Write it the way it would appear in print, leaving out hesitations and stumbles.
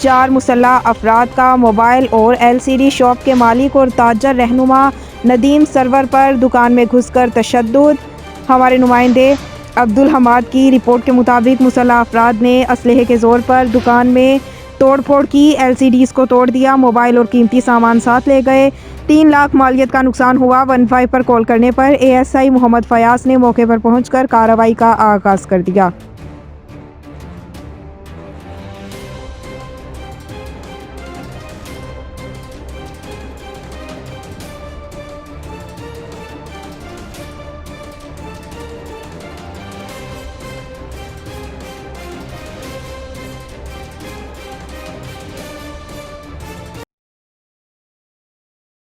4 मुसल्ह अफराद का मोबाइल और LCD शॉप के मालिक और ताजर रहनुमा न्दीम सरवर पर दुकान में घुसकर तशद्दुद। हमारे नुमाइंदे अब्दुल हमाद की रिपोर्ट के मुताबिक मुसल्ह अफराद ने असलहे के ज़ोर पर दुकान में तोड़फोड़ की, LCDs को तोड़ दिया, मोबाइल और कीमती सामान साथ ले गए। 3 लाख मालियत का नुकसान हुआ। 15 पर कॉल करने पर ASI मोहम्मद फयाज ने मौके पर पहुंचकर कार्रवाई का आगाज़ कर दिया।